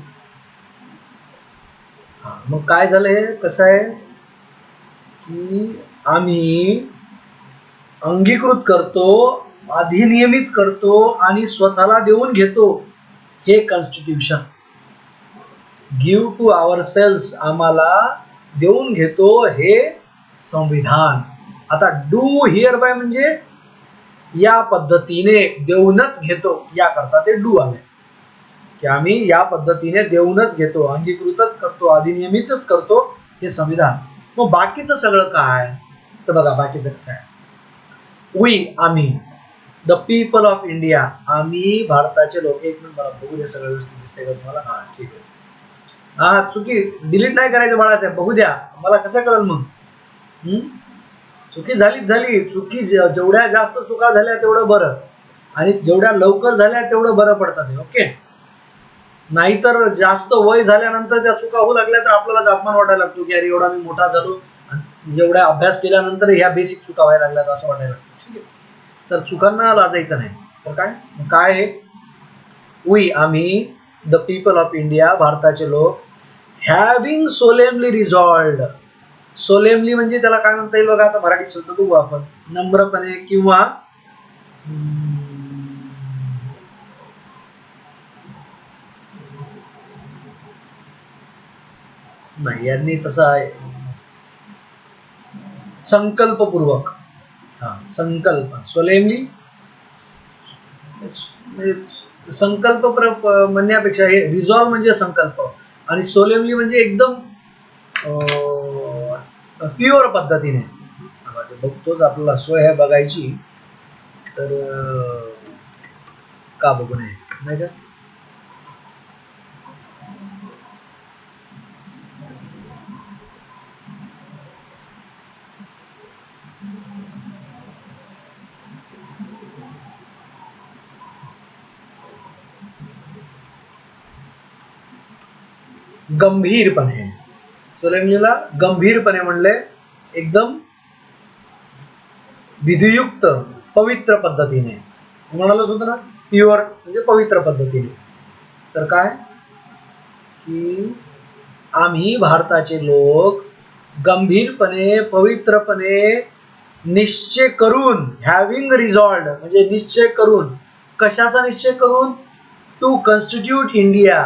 [SPEAKER 1] मग काय झालंय कसं आहे की आम्ही अंगीकृत करतो, अधिनियमित करतो आणि स्वतःला देऊन घेतो हे constitution. Give to our selves आम्हाला देऊन घेतो हे संविधान. आता डू हिअर बाय म्हणजे या पद्धतीने देऊनच घेतो याकरता ते डू आले की आम्ही या पद्धतीने देऊनच घेतो, अंगीकृतच करतो, अधिनियमितच करतो हे संविधान. मग बाकीचं सगळं काय तर बघा बाकीचं कसं आहे. वी आम्ही, द पीपल ऑफ इंडिया आम्ही भारताचे लोक. एक मिनिट मला बघू द्या सगळं व्यवस्थित दिसतंय का तुम्हाला. हा ठीक आहे. हा चुकी डिलीट नाही करायचं बाळासाहेब, बघू द्या मला कसं कळलं मग. चुकी झालीच झाली. चुकी जेवढ्या जास्त चुका झाल्या तेवढं बरं आणि जेवढ्या लवकर झाल्या तेवढं बरं पडतं. ओके. नाहीतर जास्त वय झाल्यानंतर त्या चुका होऊ लागल्या तर आपल्याला अपमान वाटायला लागतो की अरे एवढा मी मोठा झालो एवढा अभ्यास केल्यानंतर ह्या बेसिक चुका व्हायला लागल्यात असं वाटायला लागतं. ठीक आहे. तर चुकांना लाजायचं नाही. तर काय आहे वी आम्ही, द पीपल ऑफ इंडिया भारताचे लोक, हॅव्हिंग सोलेमली रिझॉल्व्ड. सोलेमली म्हणजे त्याला काय म्हणता येईल बघा आता मराठीत शब्द बघू आपण. नम्रपणे किंवा नाही यांनी तसा आहे संकल्पपूर्वक. संकल्प सोलेमली संकल्प म्हणण्यापेक्षा हे रिझॉल्व म्हणजे संकल्प आणि सोलेमली म्हणजे एकदम प्युअर पद्धतीने. बघतोच आपल्याला सोय आहे बघायची तर का बघू नये नाही का. गंभीरपणे सोलेमनीला गंभीरपणे म्हणले एकदम विधियुक्त पवित्र पद्धतीने म्हणालच होतं ना प्युअर म्हणजे पवित्र पद्धतीने. तर काय की आम्ही भारताचे लोक गंभीरपणे पवित्रपणे निश्चय करून हॅव्हिंग रिझॉल्व्ड म्हणजे निश्चय करून. कशाचा निश्चय करून टू कॉन्स्टिट्यूट इंडिया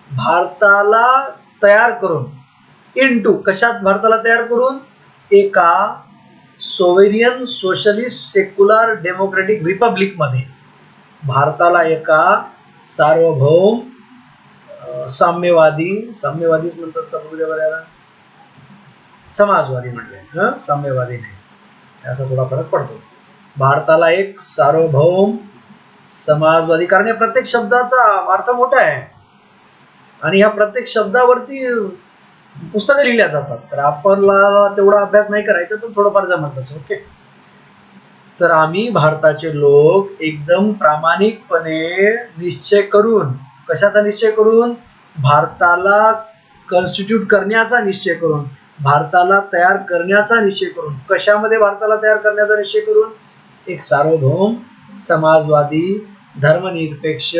[SPEAKER 1] भारताला तयार करून. इनटू कशात भारताला तयार करून एका सोव्हेरियन सोशलिस्ट सेक्युलर डेमोक्रेटिक रिपब्लिक मध्ये भारताला एका सार्वभौम साम्यवादीच म्हणतात तर बघू द्या बऱ्याला समाजवादी म्हटले साम्यवादी नाही असा थोडा फरक पडतो. भारताला एक सार्वभौम समाजवादी कारण या प्रत्येक शब्दाचा अर्थ मोठा आहे आणि ह्या प्रत्येक शब्दावरती पुस्तकं लिहिल्या जातात. तर आपल्याला तेवढा अभ्यास नाही करायचा पण थोडंफार जमत तसं. ओके. तर आम्ही भारताचे लोक एकदम प्रामाणिकपणे निश्चय करून. कशाचा निश्चय करून भारताला कॉन्स्टिट्यूट करण्याचा निश्चय करून, भारताला तयार करण्याचा निश्चय करून. कशामध्ये भारताला तयार करण्याचा निश्चय करून एक सार्वभौम समाजवादी धर्मनिरपेक्ष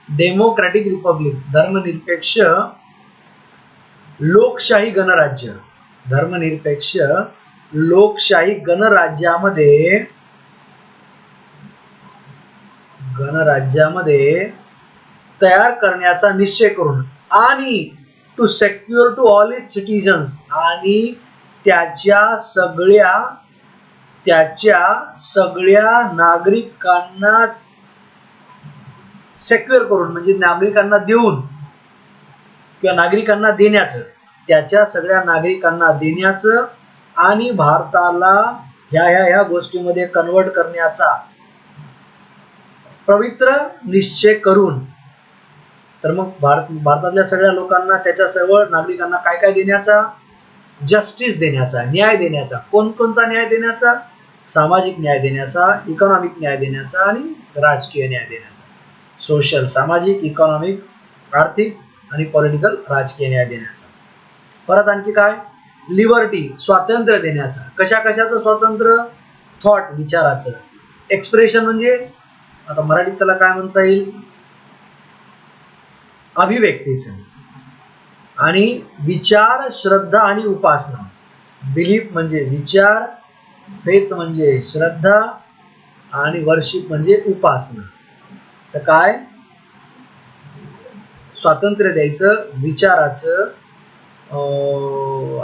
[SPEAKER 1] डेमोक्रॅटिक रिपब्लिक धर्मनिरपेक्ष लोकशाही गणराज्य धर्मनिरपेक्ष लोकशाही गणराज्यामध्ये तयार करण्याचा निश्चय करून आणि to secure to all its citizens आणि त्याच्या सगळ्या नागरिकांना सेक्युअर करून म्हणजे नागरिकांना देऊन किंवा नागरिकांना देण्याचं, त्याच्या सगळ्या नागरिकांना देण्याचं आणि भारताला ह्या गोष्टीमध्ये कन्वर्ट करण्याचा पवित्र निश्चय करून. तर मग भारतातल्या सगळ्या लोकांना, त्याच्या सर्व नागरिकांना काय काय देण्याचा? जस्टिस देण्याचा, न्याय देण्याचा. कोणकोणता न्याय देण्याचा? सामाजिक न्याय देण्याचा, इकॉनॉमिक न्याय देण्याचा आणि राजकीय न्याय देण्याचा. सोशल, सामाजिक, इकॉनॉमिक, आर्थिक आणि पॉलिटिकल, राजकीय न्याय देण्याचा. परत आणखी काय? लिबर्टी, स्वातंत्र्य देण्याचा. कशा कशाचं स्वातंत्र्य? थॉट, विचाराचं. एक्सप्रेशन म्हणजे आता मराठीत त्याला काय म्हणता येईल? अभिव्यक्तीचं. आणि विचार, श्रद्धा आणि उपासना. बिलीफ म्हणजे विचार, फेथ म्हणजे श्रद्धा आणि वर्शिप म्हणजे उपासना. तर काय? स्वातंत्र्य द्यायचं, विचाराचं,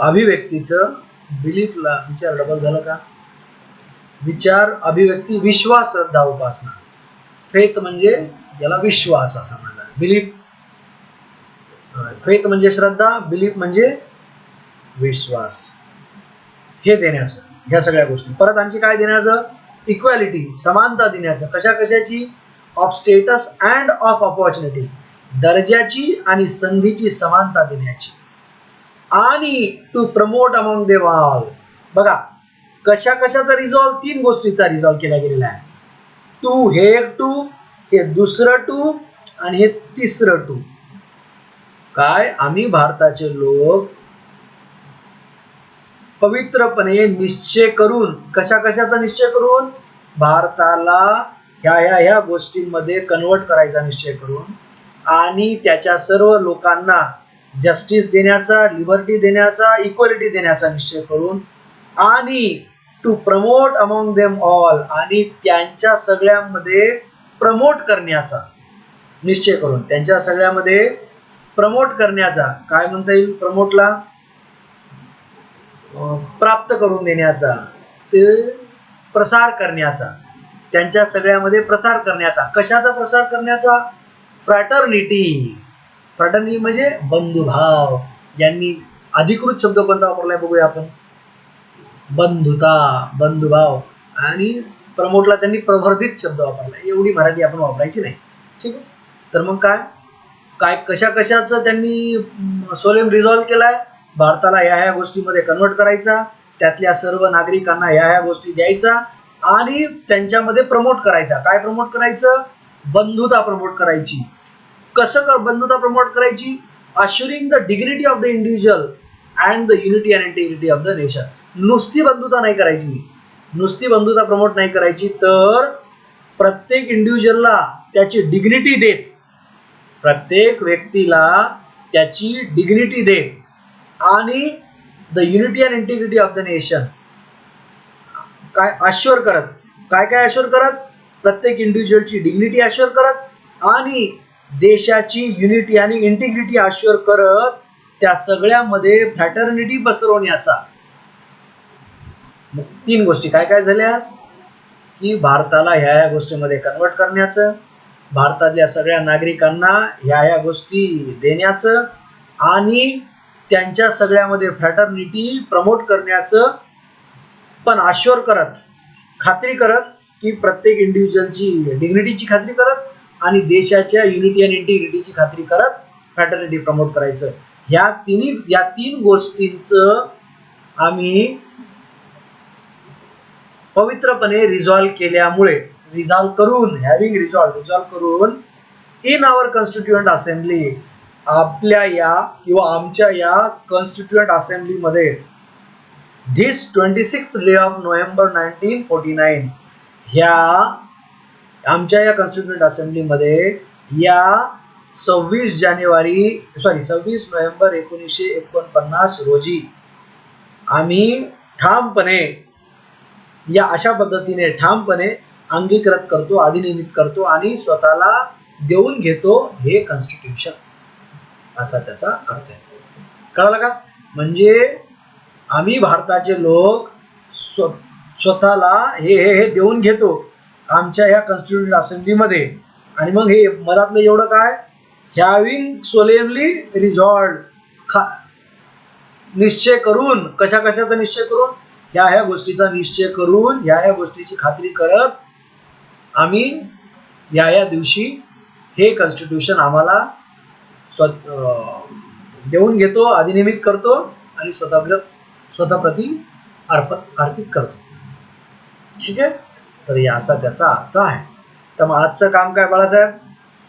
[SPEAKER 1] अभिव्यक्तीचं, बिलीफला विचार डबल झालं का? विचार, अभिव्यक्ती, विश्वास, श्रद्धा, उपासना. फेथ म्हणजे याला विश्वास असं म्हणतात. बिलीफ, फेथ म्हणजे श्रद्धा, बिलीफ म्हणजे विश्वास. हे देण्याचं, ह्या सगळ्या गोष्टी. परत आणखी काय देण्याचं? इक्वॅलिटी, समानता देण्याचं. कशा कशाची? Of status and of opportunity, दर्जाची आणि संधीची समानता देण्याची. आणि to promote among them all. बघा कशा कशाचा रिझॉल्व? 3 गोष्टीचा रिझॉल्व केला गेलेला आहे. टू, हे एक टू, हे दुसरं टू आणि हे तिसरं टू. काय? आम्ही भारताचे लोक पवित्रपणे निश्चय करून, कशा कशाचा निश्चय करून? भारताला ह्या गोष्टींमध्ये कन्वर्ट करायचा निश्चय करून आणि त्याच्या सर्व लोकांना जस्टिस देण्याचा, लिबर्टी देण्याचा, इक्वॅलिटी देण्याचा निश्चय करून आणि to promote among them all आणि त्यांच्या सगळ्यांमध्ये प्रमोट करण्याचा निश्चय करून. त्यांच्या सगळ्यामध्ये प्रमोट करण्याचा, काय म्हणता येईल प्रमोटला? प्राप्त करून देण्याचा, ते प्रसार करण्याचा, त्यांच्या सगळ्यामध्ये प्रसार करण्याचा. कशाचा प्रसार करण्याचा? फ्रॅटर्निटी. फ्रॅटर्निटी म्हणजे बंधुभाव. यांनी अधिकृत शब्द कोणता वापरलाय बघूया आपण? बंधुता, बंधुभाव. आणि प्रमोटला त्यांनी प्रवर्धित शब्द वापरलाय. एवढी मराठी आपण वापरायची नाही, ठीक आहे? तर मग काय काय कशा कशाचं त्यांनी सोलेम रिझॉल्व केलाय? भारताला ह्या गोष्टीमध्ये कन्वर्ट करायचा, त्यातल्या सर्व नागरिकांना ह्या गोष्टी द्यायचा आणि त्यांच्यामध्ये प्रमोट करायचा. काय प्रमोट करायचं? बंधुता प्रमोट करायची. कसं बंधुता प्रमोट करायची? Assuring the dignity of the individual and the unity and integrity of the nation. नुसती बंधुता नाही करायची, नुसती बंधुता प्रमोट नाही करायची, तर प्रत्येक इंडिव्हिज्युअलला त्याची डिग्निटी देत, प्रत्येक व्यक्तीला त्याची डिग्निटी देत आणि the unity and integrity of the nation काय अश्युअर करत. काय काय अश्युअर करत? प्रत्येक इंडिव्हिज्युअलची डिग्निटी अश्युअर करत आणि देशाची युनिटी आणि इंटिग्रिटी अश्युअर करत त्या सगळ्यामध्ये फ्रॅटर्निटी पसरवण्याचा. 3 गोष्टी काय काय झाल्या? की भारताला ह्या गोष्टीमध्ये कन्वर्ट करण्याचं, भारतातल्या सगळ्या नागरिकांना ह्या गोष्टी देण्याचं आणि त्यांच्या सगळ्यामध्ये फ्रॅटर्निटी प्रमोट करण्याचं, पण अश्युअर करत, खात्री करत की प्रत्येक इंडिव्हिज्युअलची डिग्निटीची खात्री करत आणि देशाच्या युनिटी आणि इंटिग्रिटीची खात्री करत फ्रॅटर्निटी प्रमोट करायचं. या 3 गोष्टींचं आम्ही पवित्रपणे रिझॉल्व केल्यामुळे, रिझॉल्व करून, हॅव्हिंग रिझॉल्व करून इन आवर कॉन्स्टिट्युएंट असेंब्ली, आपल्या या किंवा आमच्या या कॉन्स्टिट्युएंट असेंब्लीमध्ये this 26th day of November 1949 ह्या आमच्या या कॉन्स्टिट्युएंट असेंब्लीमध्ये या 26 नोव्हेंबर 1949 रोजी आम्ही ठामपणे या अशा पद्धतीने ठामपणे अंगीकृत करतो, अधिनियमित करतो आणि स्वतःला देऊन घेतो हे कॉन्स्टिट्यूशन, असा त्याचा अर्थ आहे. कळलं का? म्हणजे आम्ही भारताचे लोक स्वतःला हे देऊन घेतो आमच्या ह्या कॉन्स्टिट्यूंट असेंब्लीमध्ये. आणि मग हे मधातलं एवढं काय, हॅव्हिंग सोलेमली रिझॉल्व्ड, निश्चय करून, कशा कशाचा निश्चय करून, ह्या गोष्टीचा निश्चय करून, ह्या गोष्टीची खात्री करत आम्ही या दिवशी हे कॉन्स्टिट्यूशन आम्हाला देऊन घेतो, अधिनियमित करतो आणि स्वतःप्रती अर्पित करतो. ठीक आहे. तर असा त्याचा अर्थ आहे. तर मग आजचं काम काय बाळासाहेब,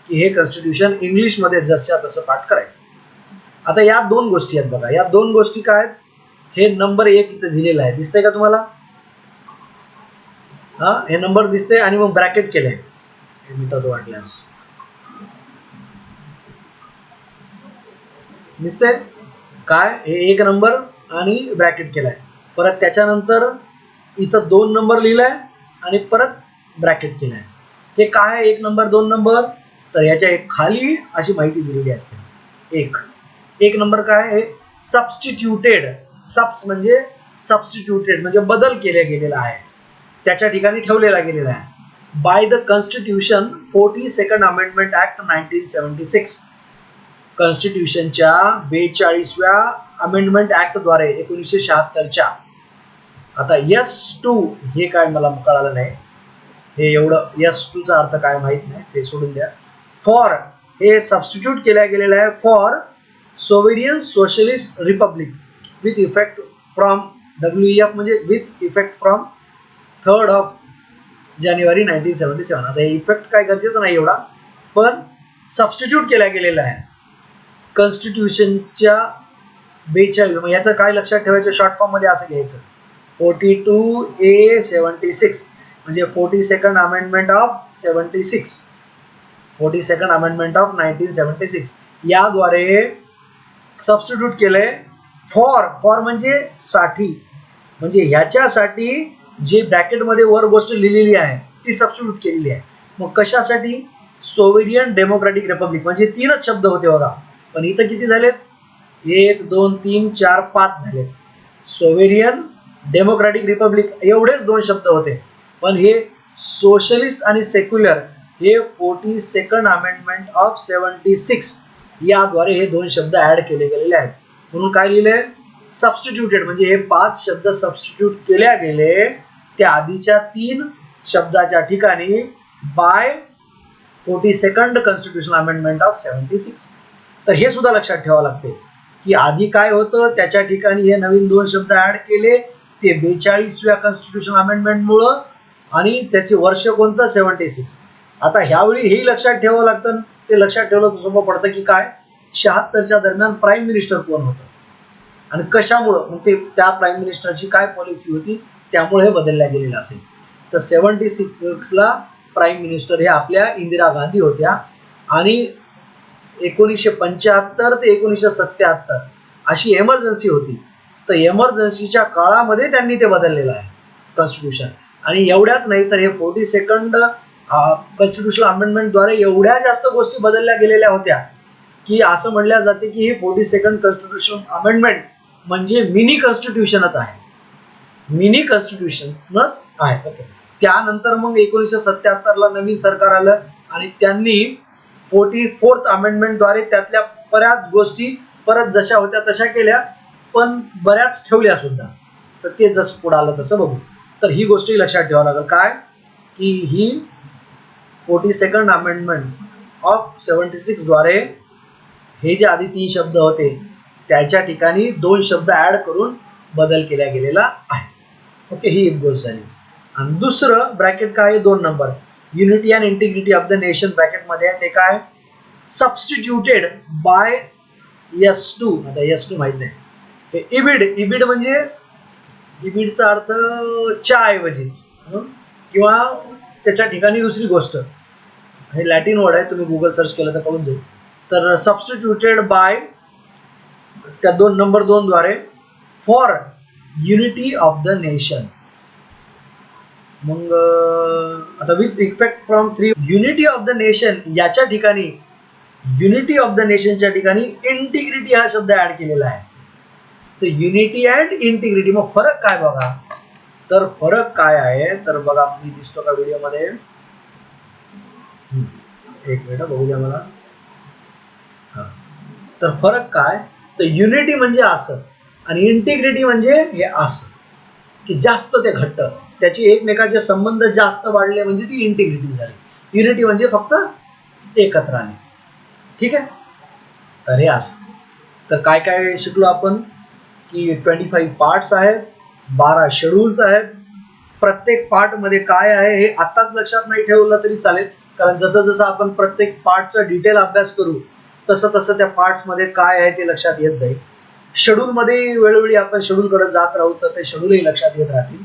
[SPEAKER 1] की हे कॉन्स्टिट्यूशन इंग्लिश मध्ये जसच्या तसं पाठ करायचं. आता या दोन गोष्टी आहेत बघा. या दोन गोष्टी काय आहेत, हे नंबर 1 इथे दिलेला आहे, दिसतंय का तुम्हाला? हा, हे नंबर दिसते आणि मग ब्रॅकेट केलंय, वाटल्यास दिसतंय काय, हे 1 नंबर आणि ब्रॅकेट केलाय. परत त्याच्यानंतर इथं 2 नंबर लिहिलाय आणि परत ब्रॅकेट केलाय. हे काय आहे 1 नंबर 2 नंबर, तर याच्या खाली अशी माहिती दिलेली असते. एक नंबर काय आहे, सबस्टिट्यूटेड. सबस म्हणजे सबस्टिट्यूटेड म्हणजे बदल केला गेलेला आहे, त्याच्या ठिकाणी ठेवलेला गेलेला आहे. By the constitution 42nd amendment act 1976. कॉन्स्टिट्यूशनच्या 42व्या अमेंडमेंट ऍक्ट द्वारे 1976च्या. आता S2 हे काय मला कळालं नाही, हे एवढं S2 चा अर्थ काय माहित नाही, ते सोडून द्या. फॉर हे सबस्टिट्यूट केल्या गेलेलं आहे for sovereign socialist republic with effect from WEF म्हणजे विथ इफेक्ट फ्रॉम 3rd जानेवारी 1977. आता इफेक्ट काय गरजेचं नाही एवढा, पण सबस्टिट्यूट केल्या गेलेला आहे कॉन्स्टिट्यूशनच्या 42. याचं काय लक्षात ठेवायचं, शॉर्ट फॉर्म मध्ये असं घ्यायचं, 42A76 म्हणजे 42nd amendment of 76, 42nd amendment of 1976 याद्वारे सबस्टिट्यूट केलंय. फॉर म्हणजे साठी, म्हणजे ह्याच्यासाठी जे ब्रॅकेट मध्ये वर गोष्ट लिहिलेली आहे ती सबस्टिट्यूट केलेली आहे. मग कशासाठी, सोव्हियन डेमोक्रॅटिक रिपब्लिक, म्हणजे 3च शब्द होते बघा, पण इथं किती झालेत, 1 2 3 4 5 झालेत. सोव्हियन डेमोक्रॅटिक रिपब्लिक एवढेच 2 शब्द होते, पण हे सोशलिस्ट आणि सेक्युलर हे 42nd अमेंडमेंट ऑफ 76 याद्वारे हे 2 शब्द ऍड केले गेलेले आहेत. म्हणून काय लिहिलंय, सबस्टिट्यूटेड, म्हणजे हे 5 शब्द सबस्टिट्यूट केल्या गेले त्या आधीच्या 3 शब्दाच्या ठिकाणी bye 42nd constitution amendment of 76. तर हे सुद्धा लक्षात ठेवावं लागते की आधी काय होतं त्याच्या ठिकाणी हे नवीन 2 शब्द ऍड केले ते 42व्या कॉन्स्टिट्यूशन अमेंडमेंट मुळे, आणि त्याचे वर्ष कोणतं 76. आता ह्यावेळी हे लक्षात ठेवावं लागतं, ते लक्षात ठेवलं तर सोपं पडतं की काय 76च्या दरम्यान प्राईम मिनिस्टर कोण होतं आणि कशामुळं, मग ते त्या प्राईम मिनिस्टरची काय पॉलिसी होती त्यामुळे हे बदलल्या गेलेलं असेल. तर 76ला प्राईम मिनिस्टर हे आपल्या इंदिरा गांधी होत्या आणि 1975 ते 1977 अशी एमर्जन्सी होती. तर एमर्जन्सीच्या काळामध्ये त्यांनी ते बदललेलं आहे कॉन्स्टिट्यूशन. आणि एवढ्याच नाही तर हे 42nd कॉन्स्टिट्यूशन अमेंडमेंट द्वारे एवढ्या जास्त गोष्टी बदलल्या गेलेल्या होत्या की असं म्हणल्या जाते की हे 42nd कॉन्स्टिट्यूशन अमेंडमेंट म्हणजे मिनी कॉन्स्टिट्यूशनच आहे, मिनी कॉन्स्टिट्यूशनच आहे. ओके. त्यानंतर मग 1977ला नवीन सरकार आलं आणि त्यांनी 44th अमेंडमेंट द्वारे त्यातल्या बऱ्याच गोष्टी परत जशा होत्या तशा केल्या, पण बऱ्याच ठेवल्या सुद्धा. तर ते जसं पुढे आलं तसं बघू. तर ही गोष्टी लक्षात ठेवावं लागेल काय, की ही 42nd अमेंडमेंट ऑफ 76 द्वारे हे जे आधी 3 शब्द होते त्याच्या ठिकाणी 2 शब्द ऍड करून बदल केला गेलेला आहे. ओके, ही एक गोष्ट झाली. आणि दुसरं ब्रॅकेट काय आहे, 2 number, unity and integrity of the nation bracket मध्ये आहे. ते काय, सबस्टिट्यूटेड बाय S2. आता S2 माहित नाही. हे इबिड म्हणजे इबिडचा अर्थ च्या ऐवजीच किंवा त्याच्या ठिकाणी दुसरी गोष्ट, हे लॅटिन वर्ड आहे, तुम्ही गुगल सर्च केलं तर कळून जाईल. तर सबस्टिट्यूटेड बाय त्या 2 नंबर 2 द्वारे for unity of the nation. मग आता with effect from 3 unity of the nation याच्या ठिकाणी युनिटी ऑफ द नेशनच्या ठिकाणी इंटिग्रिटी हा शब्द ऍड केलेला आहे. तर युनिटी अँड इंटिग्रिटी, मग फरक काय बघा. तर फरक काय आहे तर बघा, मी दिसतो का व्हिडिओ मध्ये, एक मिनिट बघू द्या मला. तर फरक काय, तर युनिटी म्हणजे असं आणि इंटिग्रिटी म्हणजे हे असं, की जास्त ते घट्ट, त्याची एकमेकाचे संबंध जास्त वाढले म्हणजे ती इंटिग्रिटी झाली. युनिटी म्हणजे फक्त एकत्र आले. ठीक आहे. तर हे असं. तर काय काय शिकलो आपण, की 25 पार्ट्स आहेत, 12 शेड्यूल्स आहेत. प्रत्येक पार्ट मध्ये काय आहे हे आताच लक्षात नाही ठेवलं तरी चालेल, कारण जसं जसं आपण प्रत्येक पार्टचा डिटेल अभ्यास करू तसं तसं त्या पार्ट्स मध्ये काय आहे ते लक्षात येत जाईल. शेड्यूल मध्ये वेळोवेळी आपण शेड्यूल कडे जात राहू तर ते शेड्यूलही लक्षात येत राहतील.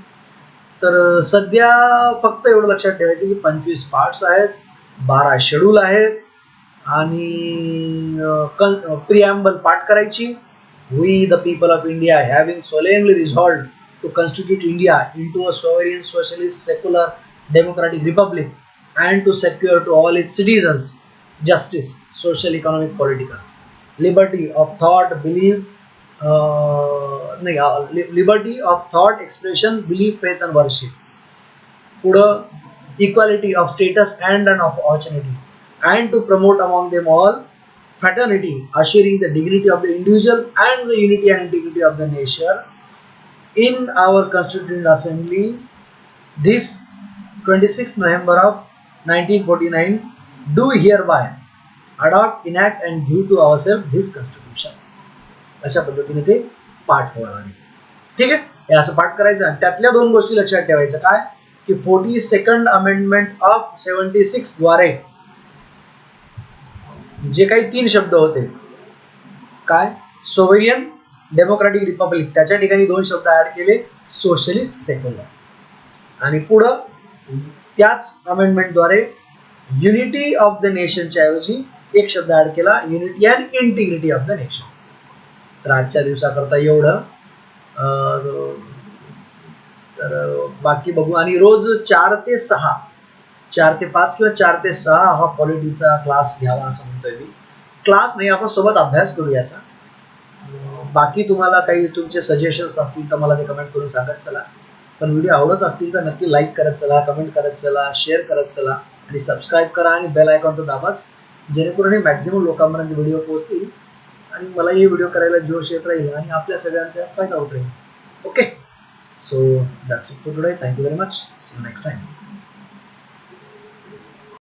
[SPEAKER 1] तर सध्या फक्त एवढं लक्षात ठेवायचं की 25 पार्ट्स आहेत, 12 शेड्यूल आहेत आणि प्रिॲम्बल पाठ करायची. We the people of India having solemnly resolved to constitute India into a sovereign socialist secular democratic republic and to secure to all its citizens justice, social, economic, political, liberty of thought, belief, liberty of thought, expression, belief, faith and worship. पुढं equality of status and an opportunity, and to promote among them all fraternity, assuring the dignity of the individual and the unity and integrity of the nation. In our Constituent Assembly, this 26th November of 1949, do hereby adopt, enact and give to ourselves this constitution. अशा पद्धतीने ते पाठ होणार आहे. ठीक आहे. हे असं पाठ करायचं आणि त्यातल्या दोन गोष्टी लक्षात ठेवायचं. काय की 42nd अमेंडमेंट ऑफ 76 द्वारे जे काही 3 शब्द होते, काय सोव्हरियन डेमोक्रॅटिक रिपब्लिक, त्याच्या ठिकाणी 2 शब्द ऍड केले, सोशलिस्ट सेक्युलर. आणि पुढं त्याच अमेंडमेंटद्वारे युनिटी ऑफ द नेशनच्या ऐवजी एक शब्द ऍड केला, unity and integrity of the nation. तर आजच्या दिवसाकरता एवढं. तर बाकी बघू. आणि रोज 4 ते 6, 4 ते 5 किंवा 4 ते 6 हा पॉलिटीचा क्लास घ्यावा असं म्हणतोय मी. क्लास नाही, आपण सोबत अभ्यास करू याचा. बाकी तुम्हाला काही तुमचे सजेशन्स असतील तर मला ते कमेंट करून सांगत चला. पण व्हिडिओ आवडत असतील तर नक्की लाईक करत चला, कमेंट करत चला, शेअर करत चला आणि सबस्क्राईब करा आणि बेल आयकॉन तर दाबाच, जेणेकरून हे मॅक्झिमम लोकांपर्यंत व्हिडिओ पोहोचतील आणि मला हे व्हिडिओ करायला जोश येत राहील आणि आपल्या सगळ्यांचा फायदा होत राहील. Okay, so that's it for today. Thank you very much. See you next time.